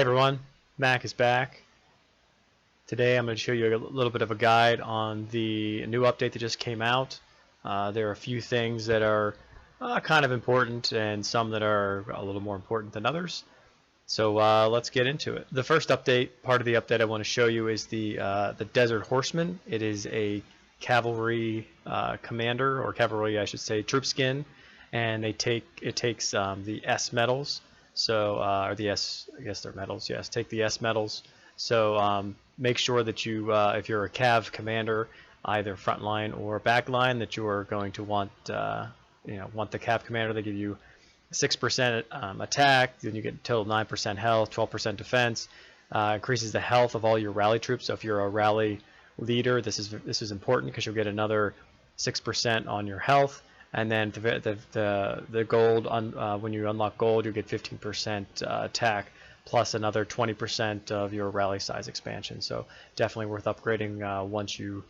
everyone, Mac is back. Today I'm going to show you a little bit of a guide on the new update that just came out. There are a few things that are kind of important and some that are a little more important than others. So let's get into it. The first update, part of the update I want to show you is the Desert Horseman. It is a cavalry commander, or cavalry I should say, troop skin, and it takes the S medals. So, or the S, I guess they're medals, yes, take the S medals. So make sure that you, if you're a Cav commander, either frontline or backline, that you are going to want, want the Cav commander. They give you 6% attack, then you get total 9% health, 12% defense, increases the health of all your rally troops. So if you're a rally leader, this is important because you'll get another 6% on your health. And then the gold, when you unlock gold, you get 15% attack, plus another 20% of your rally size expansion. So definitely worth upgrading once you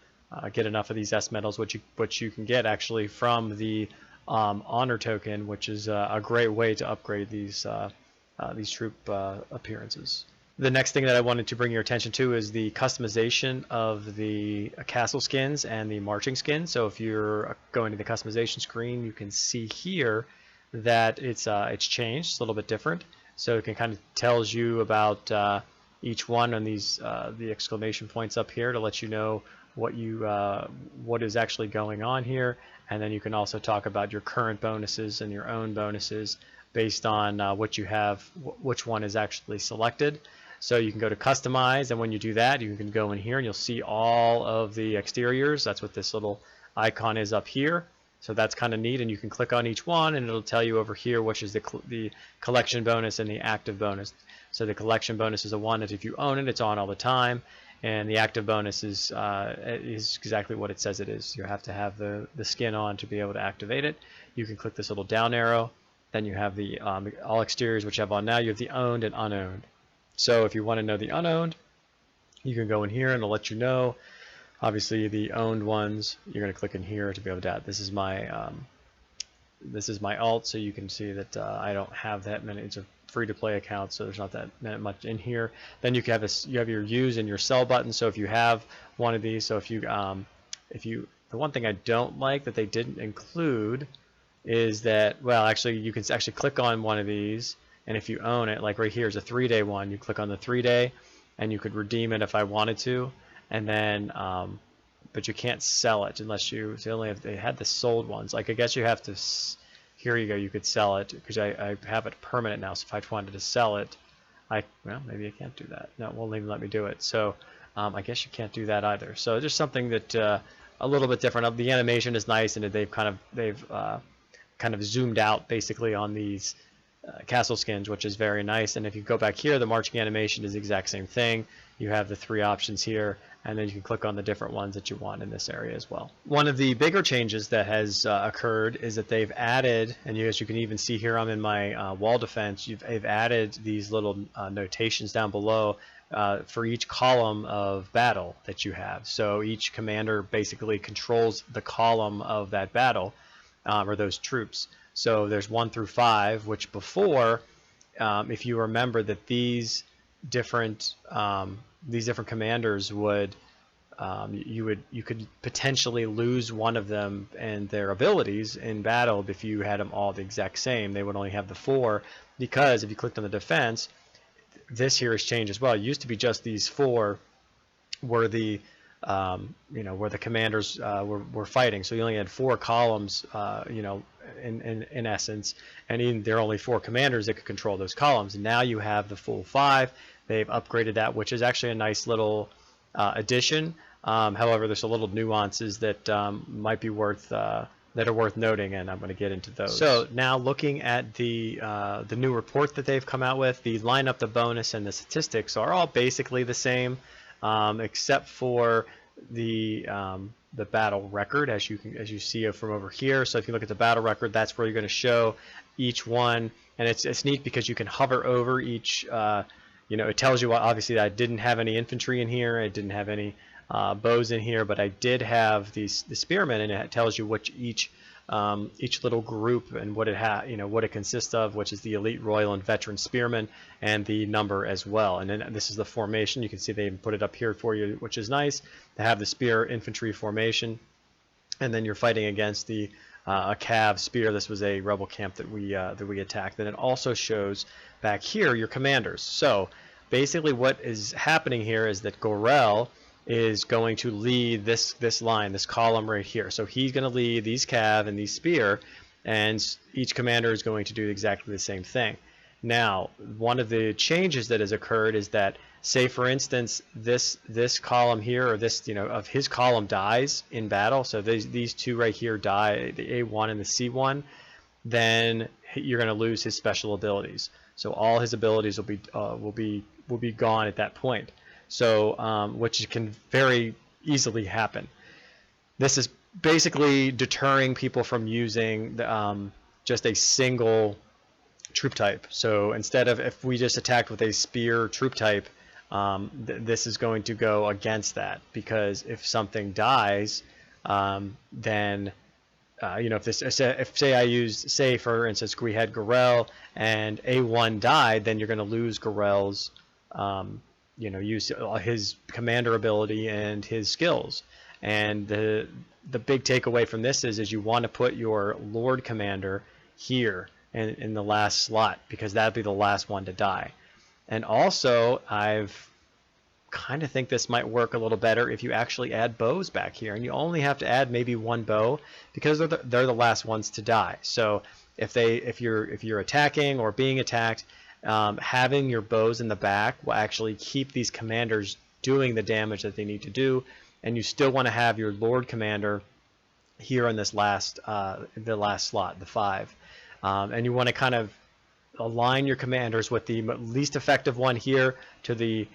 get enough of these S medals, which you can get actually from the honor token, which is a great way to upgrade these troop appearances. The next thing that I wanted to bring your attention to is the customization of the castle skins and the marching skins. So if you're going to the customization screen, you can see here that it's changed. It's a little bit different. So it can kind of tells you about each one on these the exclamation points up here to let you know what is actually going on here. And then you can also talk about your current bonuses and your own bonuses based on what you have, which one is actually selected. So you can go to customize, and when you do that, you can go in here and you'll see all of the exteriors. That's what this little icon is up here. So that's kind of neat, and you can click on each one and it'll tell you over here which is the collection bonus and the active bonus. So the collection bonus is a one that if you own it, it's on all the time, and the active bonus is exactly what it says it is. You have to have the skin on to be able to activate it. You can click this little down arrow, then you have the all exteriors, which you have on now. You have the owned and unowned. So if you want to know the unowned, you can go in here and it'll let you know. Obviously the owned ones, you're going to click in here to be able to add. This is my alt, so you can see that I don't have that many. It's a free-to-play account, so there's not that much in here. Then you can have you have your use and your sell button. So if you have one of these, so if you the one thing I don't like that they didn't include is that, well, actually you can actually click on one of these, and if you own it, like right here is a 3-day one, you click on the 3-day and you could redeem it if I wanted to, and then but you can't sell it unless they had the sold ones. Like I guess you have to, here you go, you could sell it because I have it permanent now. So if I wanted to sell it, well, maybe I can't do that. No, it won't even let me do it. So I guess you can't do that either. So just something that a little bit different. The animation is nice, and they've kind of zoomed out basically on these castle skins, which is very nice. And if you go back here, the marching animation is the exact same thing. You have the 3 options here, and then you can click on the different ones that you want in this area as well. One of the bigger changes that has occurred is that they've added, and as you can even see here, I'm in my wall defense, they've added these little notations down below for each column of battle that you have. So each commander basically controls the column of that battle, or those troops. So there's 1 through 5, which before, if you remember that these different commanders would, you could potentially lose one of them and their abilities in battle if you had them all the exact same. They would only have the 4, because if you clicked on the defense, this here has changed as well. It used to be just these 4 were the where the commanders were fighting. So you only had 4 columns, in essence, and even there are only 4 commanders that could control those columns. And now you have the full 5. They've upgraded that, which is actually a nice little addition. However, there's a little nuances that might be worth noting, and I'm going to get into those. So now looking at the new report that they've come out with, the lineup, the bonus, and the statistics are all basically the same. Except for the battle record, as you see it from over here. So if you look at the battle record, that's where you're going to show each one, and it's neat because you can hover over each. It tells you obviously that I didn't have any infantry in here, I didn't have any bows in here, but I did have the spearmen, and it tells you which each each little group and what what it consists of, which is the elite, royal, and veteran spearmen, and the number as well. And then this is the formation. You can see they even put it up here for you, which is nice to have the spear infantry formation. And then you're fighting against the a cav spear. This was a rebel camp that we attacked. Then it also shows back here your commanders. So basically what is happening here is that Gorel is going to lead this line, this column right here. So he's going to lead these cav and these spear, and each commander is going to do exactly the same thing. Now, one of the changes that has occurred is that, say for instance, this column here, or this of his column dies in battle. So these two right here die, the A1 and the C1. Then you're going to lose his special abilities. So all his abilities will be gone at that point. So which can very easily happen. This is basically deterring people from using just a single troop type. So instead of, if we just attacked with a spear troop type, this is going to go against that, because if something dies, then if say I used, say for instance we had Gorel and A1 died, then you're going to lose Gorel's use his commander ability and his skills. And the big takeaway from this is you want to put your Lord Commander here in the last slot, because that'd be the last one to die. And also, I've kind of think this might work a little better if you actually add bows back here, and you only have to add maybe one bow, because they're the last ones to die. So if you're attacking or being attacked, having your bows in the back will actually keep these commanders doing the damage that they need to do, and you still want to have your Lord Commander here in this the last slot, the 5. And you want to kind of align your commanders with the least effective one here to the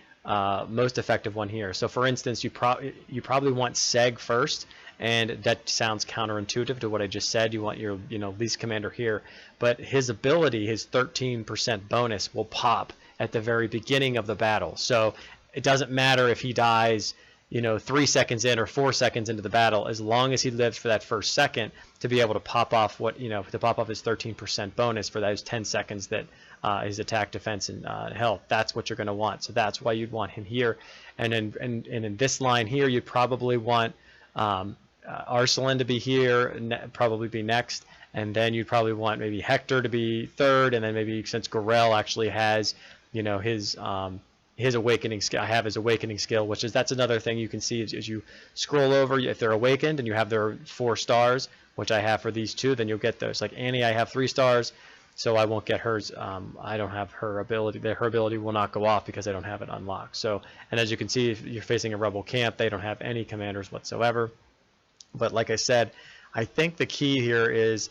most effective one here. So for instance, you probably want Seg first, and that sounds counterintuitive to what I just said. You want your least commander here, but his ability, his 13% bonus, will pop at the very beginning of the battle. So it doesn't matter if he dies 3 seconds in or 4 seconds into the battle, as long as he lives for that first second to be able to pop off to pop off his 13% bonus for those 10 seconds that his attack, defense, and health. That's what you're going to want. So that's why you'd want him here. And in this line here, you'd probably want Arsalan to be here, probably be next, and then you'd probably want maybe Hector to be third, and then maybe, since Gorel actually has his awakening skill, I have his awakening skill, that's another thing you can see as you scroll over. If they're awakened and you have their 4 stars, which I have for these two, then you'll get those. Like Annie, I have 3 stars, so I won't get hers. I don't have her ability. Her ability will not go off because I don't have it unlocked. So, and as you can see, if you're facing a rebel camp, they don't have any commanders whatsoever. But like I said, I think the key here is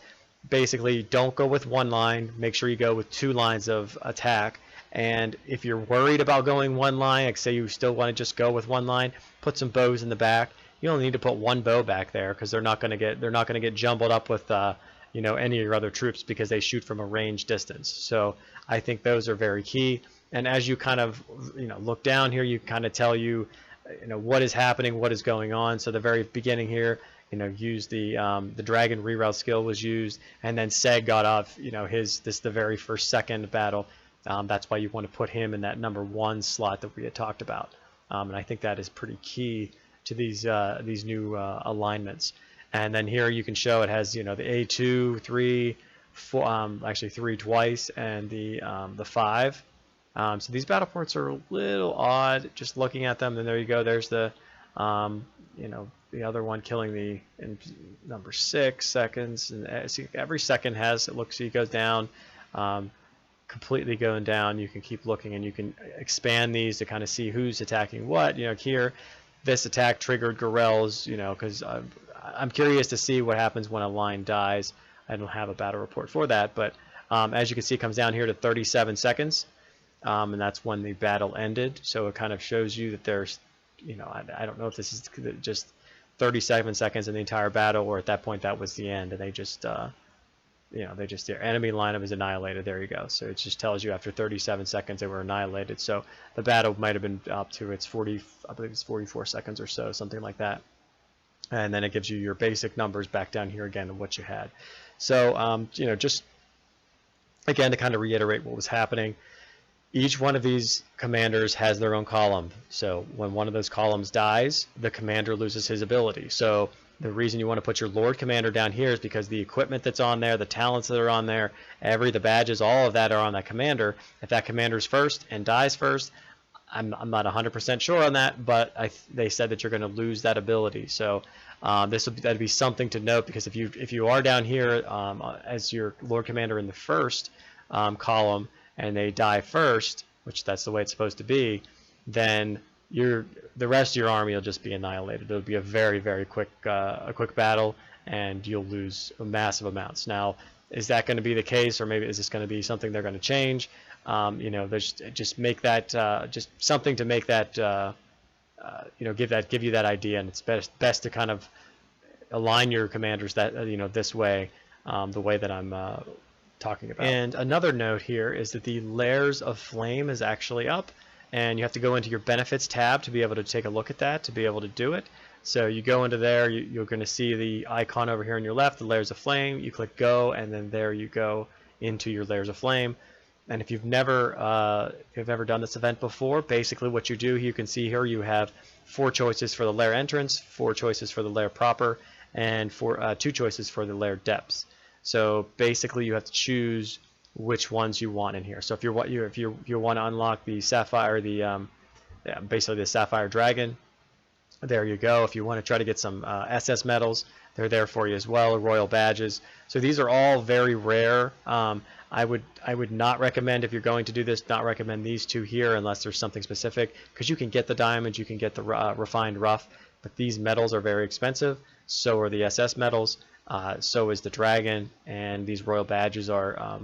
basically don't go with one line. Make sure you go with 2 lines of attack. And if you're worried about going one line, like say you still want to just go with one line, put some bows in the back. You only need to put 1 bow back there, because they're not going to get jumbled up with any of your other troops, because they shoot from a range distance. So I think those are very key. And as you kind of look down here, you kind of tell what is happening, what is going on. So the very beginning here, use the dragon reroute skill was used, and then Seg got off the very first second battle. That's why you want to put him in that number 1 slot that we had talked about. And I think that is pretty key to these new alignments. And then here you can show it has the A2, 3, 4, actually 3 twice, and the 5. So these battle ports are a little odd just looking at them. And there you go. There's the the other one killing in number 6 seconds. And see, every second has, it looks, he goes down. Completely going down. You can keep looking, and you can expand these to kind of see who's attacking what. Here, this attack triggered Gorel's, because I'm curious to see what happens when a line dies. I don't have a battle report for that, but as you can see, it comes down here to 37 seconds, and that's when the battle ended. So it kind of shows you that there's, I don't know if this is just 37 seconds in the entire battle, or at that point that was the end, and they just their enemy lineup is annihilated. There you go. So it just tells you after 37 seconds they were annihilated. So the battle might have been up to its 44 seconds or so, something like that. and then it gives you your basic numbers back down here again of what you had. So just again to kind of reiterate what was happening, each one of these commanders has their own column. So when one of those columns dies, the commander loses his ability. So the reason you want to put your Lord Commander down here is because the equipment that's on there, the talents that are on there, the badges, all of that are on that commander. If that commander's first and dies first, I'm not 100% sure on that, but they said that you're going to lose that ability. So that'd be something to note, because if you are down here as your Lord Commander in the first column, and they die first, which that's the way it's supposed to be, then the rest of your army will just be annihilated. It'll be a very, very quick battle, and you'll lose massive amounts. Now, is that going to be the case, or maybe is this going to be something they're going to change? There's just make that just something to make that give you that idea, and it's best to kind of align your commanders that this way, the way that I'm talking about. And another note here is that the layers of flame is actually up, and you have to go into your benefits tab to be able to take a look at that, to be able to do it. So you go into there, you're going to see the icon over here on your left, the layers of flame. You click go, and then there you go into your layers of flame. And if you've never done this event before, basically what you do, you can see here you have 4 choices for the layer entrance, 4 choices for the layer proper, and 2 choices for the layer depths. So basically you have to choose which ones you want in here. So if you want to unlock the sapphire, basically the sapphire dragon, there you go. If you want to try to get some SS medals, they're there for you as well, royal badges. So these are all very rare. I would not recommend, if you're going to do this, not recommend these 2 here unless there's something specific, because you can get the diamonds, you can get the refined rough, but these medals are very expensive. So are the SS medals. So is the dragon, and these royal badges are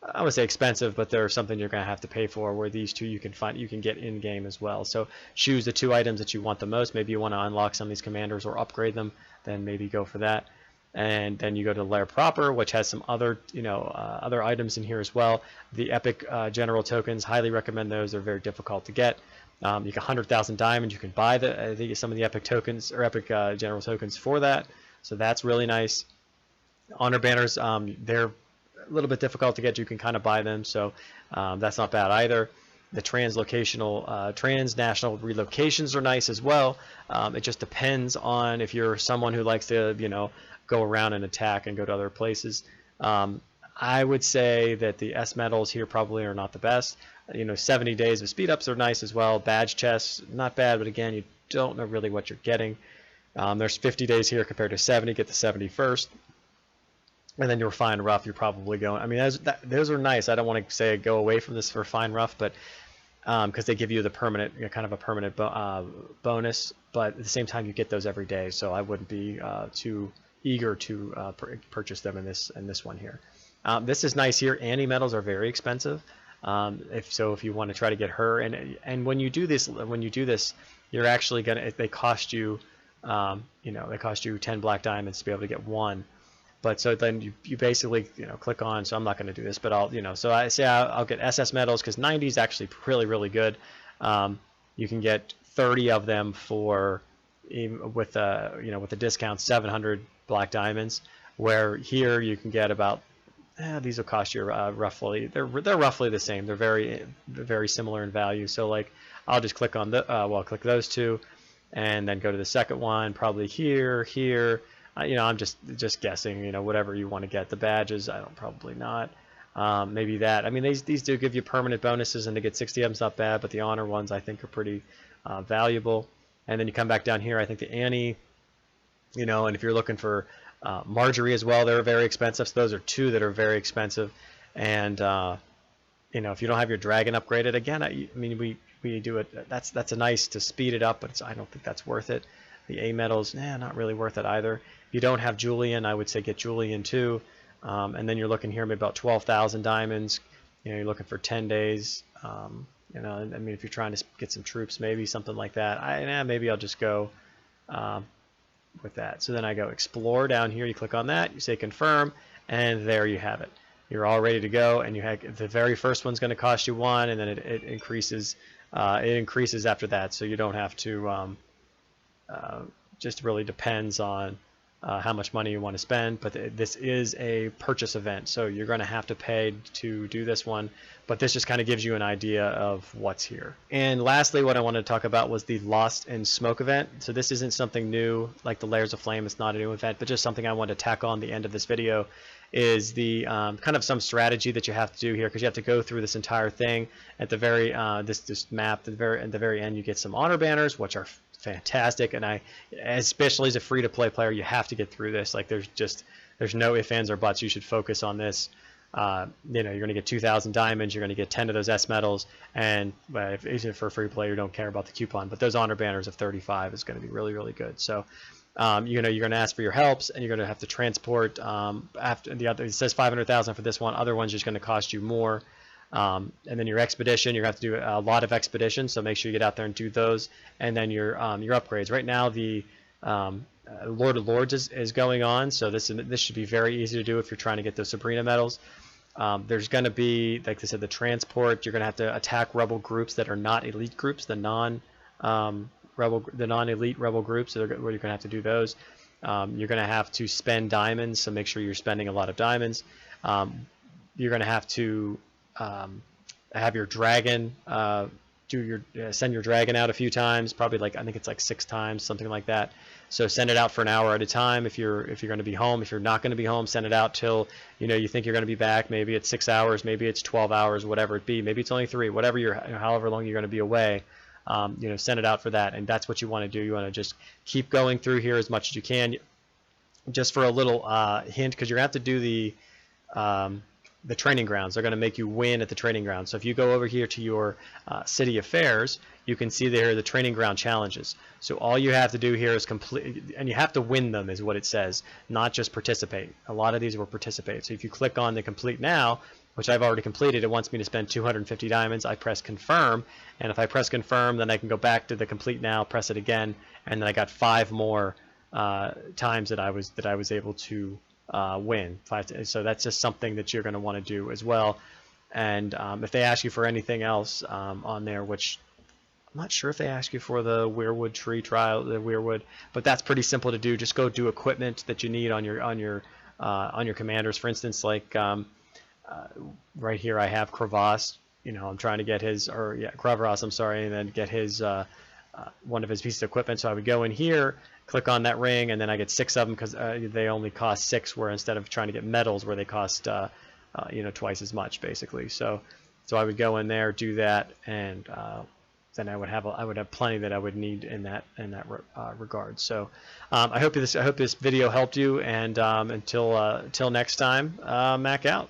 I would say expensive, but they're something you're going to have to pay for, where these 2 you can get in game as well. So choose the 2 items that you want the most. Maybe you want to unlock some of these commanders or upgrade them, then maybe go for that. And then you go to layer proper, which has some other other items in here as well. The epic general tokens, highly recommend those. They're very difficult to get. You get 100,000 diamonds. You can buy some of the epic tokens or epic general tokens for that. So that's really nice. Honor banners, they're a little bit difficult to get. You can kind of buy them, so that's not bad either. The transnational relocations are nice as well. It just depends on if you're someone who likes to go around and attack and go to other places. I would say that the S medals here probably are not the best. 70 days of speed ups are nice as well. Badge chests, not bad, but again, you don't know really what you're getting. There's 50 days here compared to 70. Get the 70 first. And then your fine rough, you're probably going. I mean, those are nice. I don't want to say go away from this for fine rough, but because they give you the permanent, kind of a permanent bonus. But at the same time, you get those every day, so I wouldn't be too eager to purchase them in this one here. This is nice here. Annie medals are very expensive. If you want to try to get her, and when you do this, you're actually gonna. They cost you, they cost you 10 black diamonds to be able to get 1. But so then you basically click on. So I'm not going to do this, but I'll get SS medals, because 90 is actually really, really good. You can get 30 of them for with a discount 700 black diamonds. Where here you can get about these will cost you roughly they're roughly the same. They're very similar in value. So like I'll just click on click those 2, and then go to the second one. Probably here. I'm just guessing, whatever you want to get. The badges, I don't, probably not. Maybe that. I mean, these do give you permanent bonuses, and to get 60 of them's not bad, but the honor ones I think are pretty valuable. And then you come back down here, I think the Annie, and if you're looking for Marjorie as well, they're very expensive. So those are 2 that are very expensive. And, if you don't have your dragon upgraded, again, I mean, we do it. That's a nice to speed it up, but I don't think that's worth it. The A medals, not really worth it either. If you don't have Julian, I would say get Julian too. And then you're looking here maybe about 12,000 diamonds. You're looking for 10 days. I mean, if you're trying to get some troops, maybe something like that. Maybe I'll just go with that. So then I go explore down here. You click on that. You say confirm, and there you have it. You're all ready to go. And the very first one's going to cost you 1, and then it increases. It increases after that, so you don't have to just really depends on how much money you want to spend, but this is a purchase event, so you're going to have to pay to do this one, but this just kind of gives you an idea of what's here. And lastly, what I wanted to talk about was the Lost in Smoke event. So this isn't something new like the Layers of Flame, it's not a new event, but just something I wanted to tack on the end of this video is the kind of some strategy that you have to do here, because you have to go through this entire thing. At the very this map, at the very end, you get some honor banners, which are fantastic, and especially as a free-to-play player, you have to get through this. Like there's no ifs, ands, or buts. You should focus on this. You're going to get 2,000 diamonds, you're going to get 10 of those S medals, and if for a free player, you don't care about the coupon, but those honor banners of 35 is going to be really, really good. So you're going to ask for your helps, and you're going to have to transport after the other. It says 500,000 for this one. Other one's just going to cost you more. And then your expedition, you're going to have to do a lot of expeditions, so make sure you get out there and do those. And then your upgrades. Right now, the Lord of Lords is going on, so this should be very easy to do if you're trying to get those Sabrina medals. There's going to be, like I said, the transport. You're going to have to attack rebel groups that are not elite groups, the non-elite rebel groups. So you're going to have to do those. You're going to have to spend diamonds, so make sure you're spending a lot of diamonds. You're going to have to have your dragon send your dragon out a few times, probably I think it's like 6 times, something like that. So send it out for an hour at a time if you're going to be home. If you're not going to be home, send it out till you think you're going to be back. Maybe it's 6 hours, maybe it's 12 hours, whatever it be. Maybe it's only 3, whatever however long you're going to be away. Send it out for that, and that's what you want to do. You want to just keep going through here as much as you can. Just for a little hint, because you're going to have to do the training grounds. They're going to make you win at the training grounds. So if you go over here to your city affairs, you can see there the training ground challenges. So all you have to do here is complete, and you have to win them is what it says, not just participate. A lot of these will participate. So if you click on the complete now, which I've already completed, it wants me to spend 250 diamonds. I press confirm, and if I press confirm, then I can go back to the complete now, press it again, and then I got 5 more times that I was able to win. So that's just something that you're going to want to do as well. And if they ask you for anything else on there, which I'm not sure if they ask you for the weirwood tree trial, but that's pretty simple to do. Just go do equipment that you need on your commanders. For instance, like right here I have Kravas. I'm trying to get Kravas, I'm sorry, and then get his one of his pieces of equipment. So I would go in here, click on that ring, and then I get 6 of them because they only cost 6, where instead of trying to get medals where they cost twice as much basically. So I would go in there, do that, and then I would have plenty that I would need in that regard. So I hope this video helped you, and until next time, Mac out.